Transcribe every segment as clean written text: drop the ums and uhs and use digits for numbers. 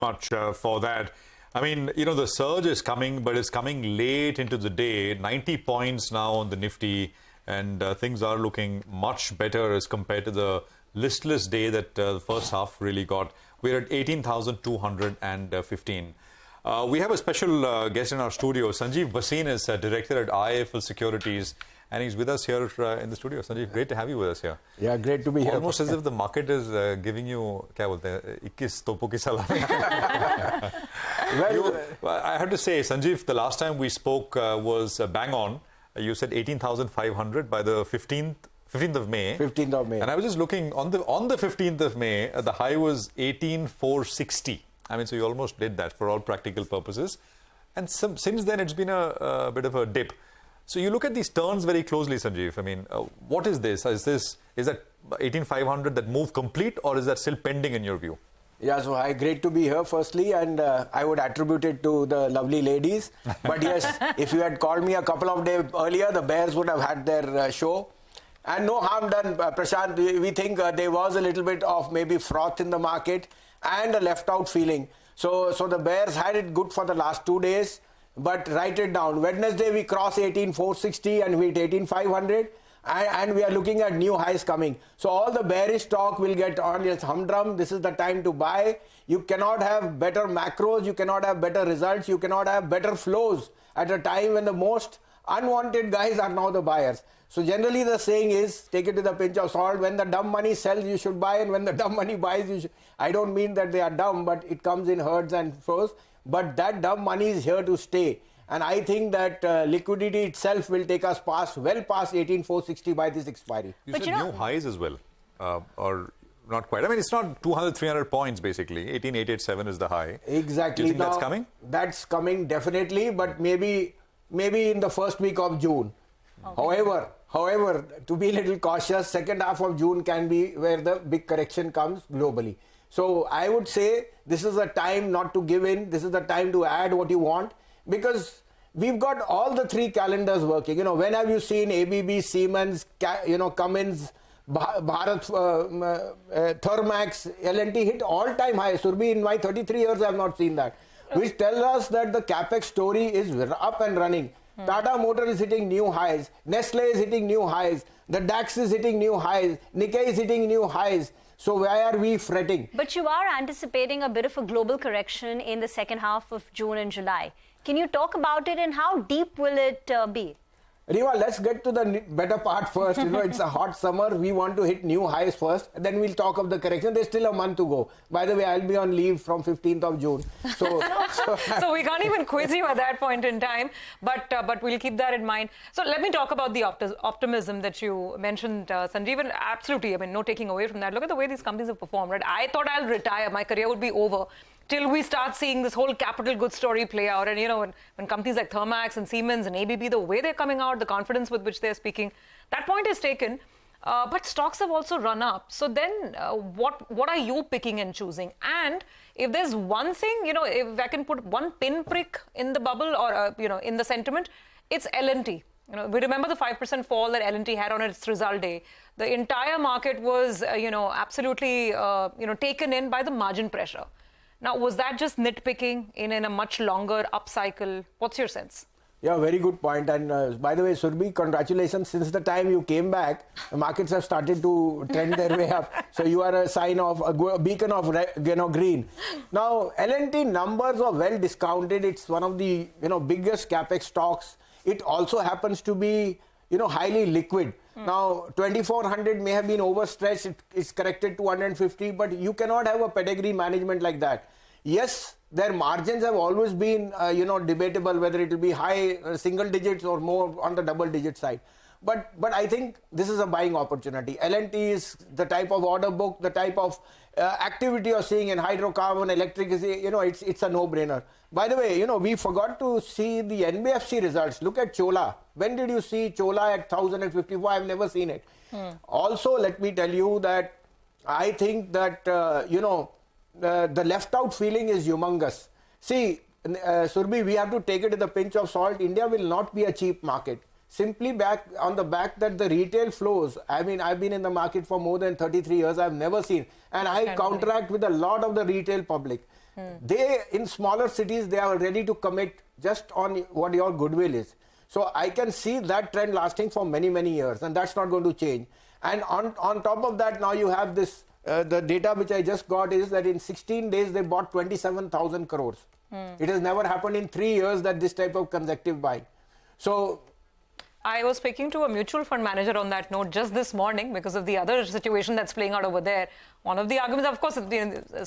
Much for that. I mean, you know, the surge is coming, but it's coming late into the day. 90 points now on the Nifty, and things are looking much better as compared to the listless day that the first half really got. We're at 18,215. We have a special guest in our studio. Sanjiv Bhasin is director at IIFL Securities, and he's with us here in the studio. Sanjiv, great to have you with us here. Yeah, great to be here. Almost as if the market is giving you, क्या बोलते हैं, 21 तोपों की सलामी. I have to say, Sanjiv, the last time we spoke was bang on. You said 18,500 by the 15th of May. 15th of May. And I was just looking, on the 15th of May, the high was 18,460. I mean, so you almost did that for all practical purposes. And since then, it's been a bit of a dip. So you look at these turns very closely, Sanjiv. I mean, what is this? Is that 18,500 that move complete, or is that still pending in your view? Yeah, so hi, great to be here firstly, and I would attribute it to the lovely ladies. But yes, if you had called me a couple of days earlier, the Bears would have had their show. And no harm done, Prashant. We think there was a little bit of maybe froth in the market and a left out feeling. So the Bears had it good for the last 2 days. But write it down. Wednesday we cross 18,460 and we hit 18,500, and we are looking at new highs coming. So all the bearish talk will get on its humdrum. This is the time to buy. You cannot have better macros. You cannot have better results. You cannot have better flows at a time when the most unwanted guys are now the buyers. So generally the saying is, take it with a pinch of salt. When the dumb money sells, you should buy, and when the dumb money buys, you should. I don't mean that they are dumb, but it comes in herds and flows. But that dumb money is here to stay. And I think that liquidity itself will take us well past 18,460 by this expiry. You said new highs as well, or not quite. I mean, it's not 200, 300 points basically. 18,887 is the high. Exactly. Do you think that's coming? That's coming definitely, but maybe in the first week of June. Okay. However, to be a little cautious, second half of June can be where the big correction comes globally. So I would say this is a time not to give in. This is the time to add what you want, because we've got all the three calendars working. You know, when have you seen ABB, Siemens, Cummins, Bharat, Thermax, L&T hit all-time high? Surbi, in my 33 years, I have not seen that. Which tells us that the capex story is up and running. Tata Motor is hitting new highs. Nestle is hitting new highs. The DAX is hitting new highs. Nikkei is hitting new highs. So why are we fretting? But you are anticipating a bit of a global correction in the second half of June and July. Can you talk about it, and how deep will it be? Riva, let's get to the better part first. You know, it's a hot summer. We want to hit new highs first. Then we'll talk of the correction. There's still a month to go. By the way, I'll be on leave from 15th of June. So we can't even quiz you at that point in time. But we'll keep that in mind. So let me talk about the optimism that you mentioned, Sanjeev. And absolutely, I mean, no taking away from that. Look at the way these companies have performed, right? I thought I'll retire. My career would be over till we start seeing this whole capital goods story play out. And, you know, when companies like Thermax and Siemens and ABB, the way they're coming out, the confidence with which they're speaking, that point is taken. But stocks have also run up. So then what are you picking and choosing? And if there's one thing, you know, if I can put one pinprick in the bubble or, you know, in the sentiment, it's L&T. You know, we remember the 5% fall that L&T had on its result day. The entire market was, you know, absolutely, you know, taken in by the margin pressure. Now, was that just nitpicking in a much longer upcycle? What's your sense? Yeah, very good point. And by the way, Surbi, congratulations. Since the time you came back, the markets have started to trend their way up. So you are a sign of a beacon of green. Now, L&T numbers are well discounted. It's one of the biggest capex stocks. It also happens to be highly liquid. Now, 2,400 may have been overstretched. It's corrected to 150, but you cannot have a pedigree management like that. Yes, their margins have always been, debatable whether it will be high single digits or more on the double digit side. But I think this is a buying opportunity. L&T is the type of order book, the type of activity you're seeing in hydrocarbon, electricity, it's a no-brainer. By the way, we forgot to see the NBFC results. Look at Chola. When did you see Chola at 1,054? I've never seen it. Also, let me tell you that I think that, the left out feeling is humongous. See, Surbi, we have to take it with a pinch of salt. India will not be a cheap market. Simply on the back that the retail flows. I mean, I've been in the market for more than 33 years. I've never seen. And I counteract with a lot of the retail public. They, in smaller cities, they are ready to commit just on what your goodwill is. So I can see that trend lasting for many, many years, and that's not going to change. And on top of that, now you have this, the data which I just got is that in 16 days, they bought 27,000 crores. It has never happened in 3 years that this type of consecutive buying. So I was speaking to a mutual fund manager on that note just this morning because of the other situation that's playing out over there. One of the arguments, of course,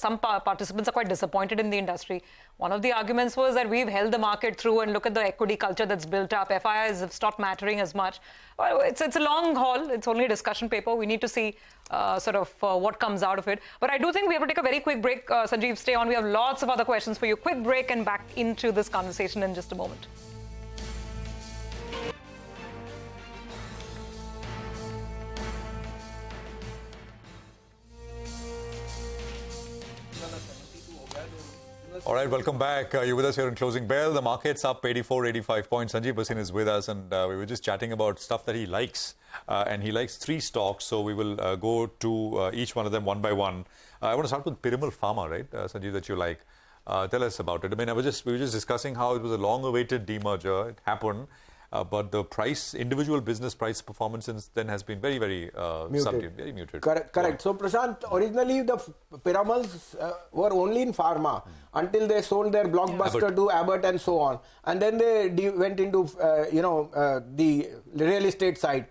some participants are quite disappointed in the industry. One of the arguments was that we've held the market through, and look at the equity culture that's built up. FIIs have stopped mattering as much. Well, it's a long haul. It's only a discussion paper. We need to see what comes out of it. But I do think we have to take a very quick break. Sanjiv, stay on. We have lots of other questions for you. Quick break and back into this conversation in just a moment. All right, welcome back. You're with us here in Closing Bell. The market's up 84, 85 points. Sanjiv Bhasin is with us, and we were just chatting about stuff that he likes. And he likes 3 stocks, so we will go to each one of them one by one. I want to start with Piramal Pharma, right, Sanjiv, that you like. Tell us about it. I mean, we were just discussing how it was a long-awaited demerger. It happened. But the individual business price performance since then has been very, very subdued, very muted. Correct. Yeah. So, Prashant, originally the Piramals were only in pharma until they sold their blockbuster to Abbott and so on. And then they went into, the real estate side.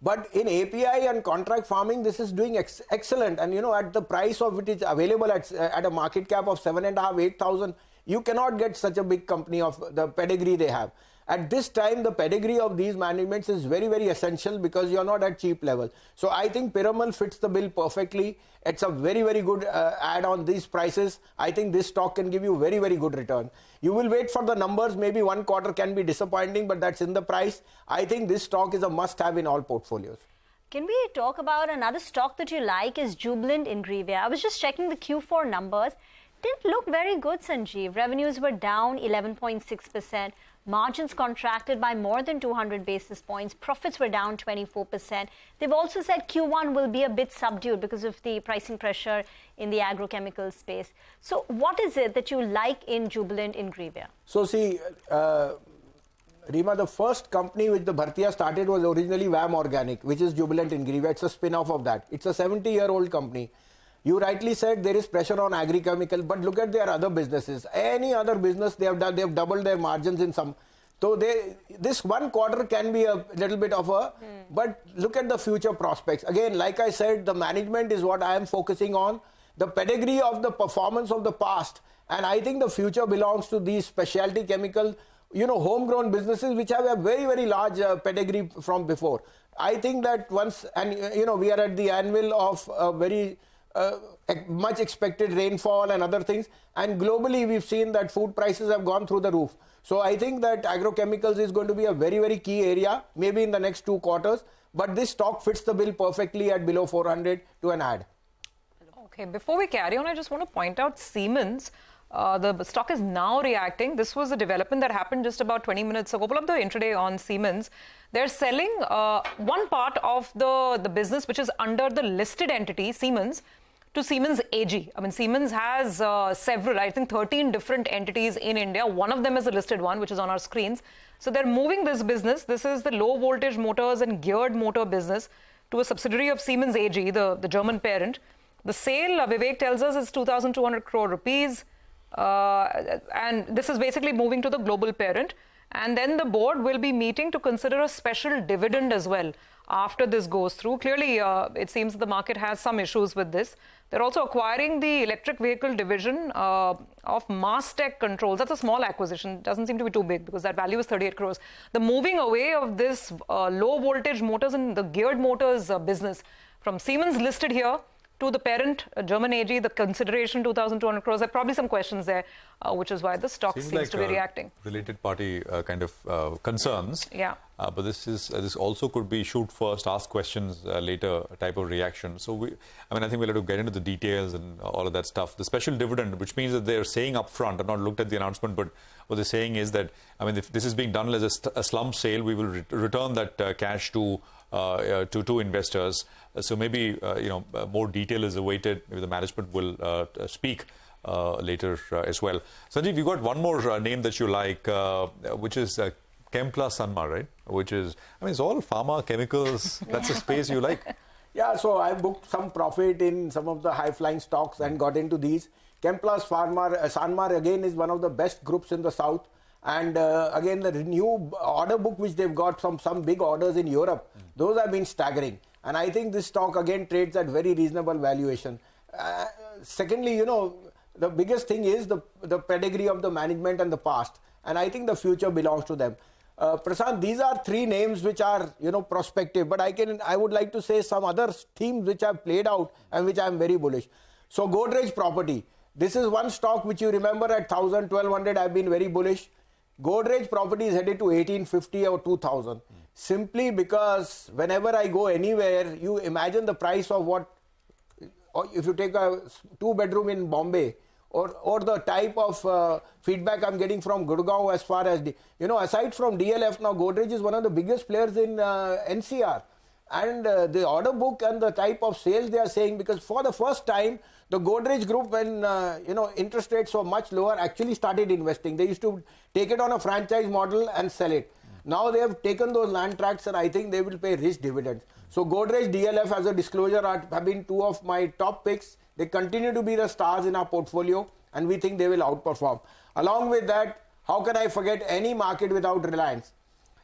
But in API and contract farming, this is doing excellent. And, at the price of it is available at a market cap of 7,500, 8,000, you cannot get such a big company of the pedigree they have. At this time, the pedigree of these managements is very, very essential because you're not at cheap level. So I think Piramal fits the bill perfectly. It's a very, very good add on these prices. I think this stock can give you very, very good return. You will wait for the numbers. Maybe one quarter can be disappointing, but that's in the price. I think this stock is a must-have in all portfolios. Can we talk about another stock that you like is Jubilant Ingrevia? I was just checking the Q4 numbers. Didn't look very good, Sanjeev. Revenues were down 11.6%. Margins contracted by more than 200 basis points. Profits were down 24%. They've also said Q1 will be a bit subdued because of the pricing pressure in the agrochemical space. So what is it that you like in Jubilant Ingrevia? So see, Rima, the first company which the Bhartiya started was originally VAM Organic, which is Jubilant Ingrevia. It's a spin-off of that. It's a 70-year-old company. You rightly said there is pressure on agrichemical, but look at their other businesses. Any other business they have done, they have doubled their margins in some. So this one quarter can be a little bit of a, but look at the future prospects. Again, like I said, the management is what I am focusing on. The pedigree of the performance of the past, and I think the future belongs to these specialty chemical, homegrown businesses which have a very, very large pedigree from before. I think that once, and we are at the anvil of a very much expected rainfall and other things, and globally we've seen that food prices have gone through the roof. So I think that agrochemicals is going to be a very, very key area, maybe in the next 2 quarters, but this stock fits the bill perfectly at below 400 to an add. Okay, before we carry on, I just want to point out Siemens. The stock is now reacting. This was a development that happened just about 20 minutes ago. Pull up the intraday on Siemens. They're selling one part of the business which is under the listed entity, Siemens, to Siemens AG. I mean, Siemens has several, I think 13 different entities in India. One of them is a listed one, which is on our screens. So they're moving this business. This is the low voltage motors and geared motor business to a subsidiary of Siemens AG, the German parent. The sale, Vivek tells us, is 2,200 crore rupees. And this is basically moving to the global parent. And then the board will be meeting to consider a special dividend as well after this goes through. Clearly, it seems the market has some issues with this. They're also acquiring the electric vehicle division of Mastech Controls. That's a small acquisition. Doesn't seem to be too big because that value is 38 crores. The moving away of this low voltage motors and the geared motors business from Siemens listed here to the parent, German AG, the consideration 2,200 crores. There are probably some questions there, which is why the stock seems to be reacting. Related party kind of concerns. Yeah. But this also could be shoot first, ask questions later type of reaction. So I think we'll have to get into the details and all of that stuff. The special dividend, which means that they're saying up front, I've not looked at the announcement, but what they're saying is that, if this is being done as a slump sale, we will return that cash to investors. So maybe more detail is awaited. Maybe the management will speak later as well. Sanjiv, you got one more name that you like, which is Chemplast Sanmar, right? Which is, I mean, it's all pharma, chemicals. That's a space you like. Yeah, so I booked some profit in some of the high-flying stocks and got into these. Chemplast Sanmar again is one of the best groups in the south. And again, the new order book which they've got from some big orders in Europe, those have been staggering. And I think this stock again trades at very reasonable valuation. Secondly, you know, the biggest thing is the pedigree of the management and the past. And I think the future belongs to them. Prashant, these are three names which are, you know, prospective. But I would like to say some other themes which have played out and which I am very bullish. So Godrej Property. This is one stock which you remember at 1,000, 1,200, I've been very bullish. Godrej Property is headed to 1,850 or 2,000. Simply because whenever I go anywhere, you imagine the price of what, or if you take a 2-bedroom in Bombay, or the type of feedback I'm getting from Gurgaon as far as, you know, aside from DLF, now Godrej is one of the biggest players in NCR. And the order book and the type of sales they are saying, because for the first time, the Godrej Group, when, you know, interest rates were much lower, actually started investing. They used to take it on a franchise model and sell it. Now they have taken those land tracts and I think they will pay rich dividends. So Godrej, DLF as a disclosure have been two of my top picks. They continue to be the stars in our portfolio and we think they will outperform. Along with that, how can I forget any market without Reliance?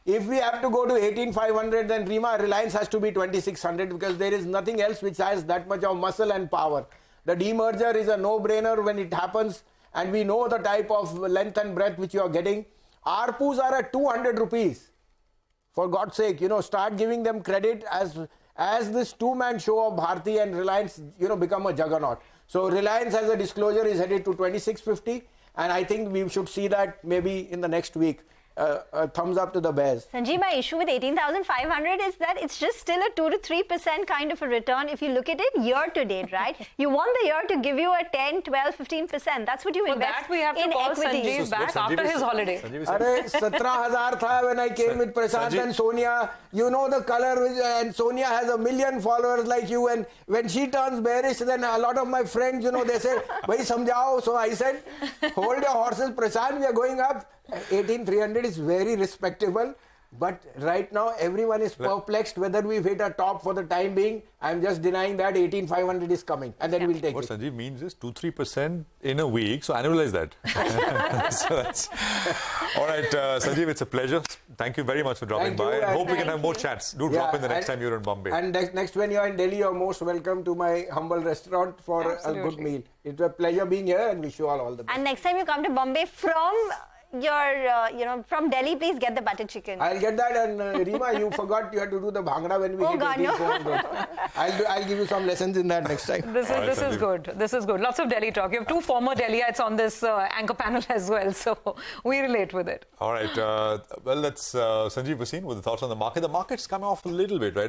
If we have to go to 18,500, then Reliance has to be 2,600 because there is nothing else which has that much of muscle and power. The demerger is a no-brainer when it happens and we know the type of length and breadth which you are getting. ARPUs are at 200 rupees. For God's sake, you know, start giving them credit as this two-man show of Bharti and Reliance, you know, become a juggernaut. So Reliance, as a disclosure, is headed to 2,650 and I think we should see that maybe in the next week. A thumbs up to the bears. Sanjiv, my issue with 18,500 is that it's just still a 2 to 3% kind of a return if you look at it year to date, right? You want the year to give you a 10, 12, 15%. That's what you invest in. that we have to call equities. Sanjiv back after his holiday. Arey, 17,000 tha when I came with Prashant and Sonia. You know the color, and Sonia has 1 million followers like you. And when she turns bearish, then a lot of my friends, you know, they say, "Bhai, samjhao." So I said, hold your horses, Prashant. We are going up. 18,300 is very respectable, but right now everyone is perplexed whether we've hit a top for the time being. I'm just denying that 18,500 is coming and then we'll take what it. What Sanjiv means is 2-3% in a week, so annualize that. So that's all right, Sanjiv, it's a pleasure. Thank you very much for dropping by. I hope we can have more chats. Do drop in the next time you're in Bombay. And next when you're in Delhi, you're most welcome to my humble restaurant for a good meal. It's a pleasure being here and wish you all the best. And next time you come to Bombay from from Delhi, please get the butter chicken. I'll get that. And Rima, you forgot you had to do the bhangra when we hit 18,400. I'll give you some lessons in that next time. This is good. This is good. Lots of Delhi talk. You have two former Delhiites on this anchor panel as well, so we relate with it. All right. Well, that's Sanjiv Bhasin with the thoughts on the market. The market's come off a little bit, right?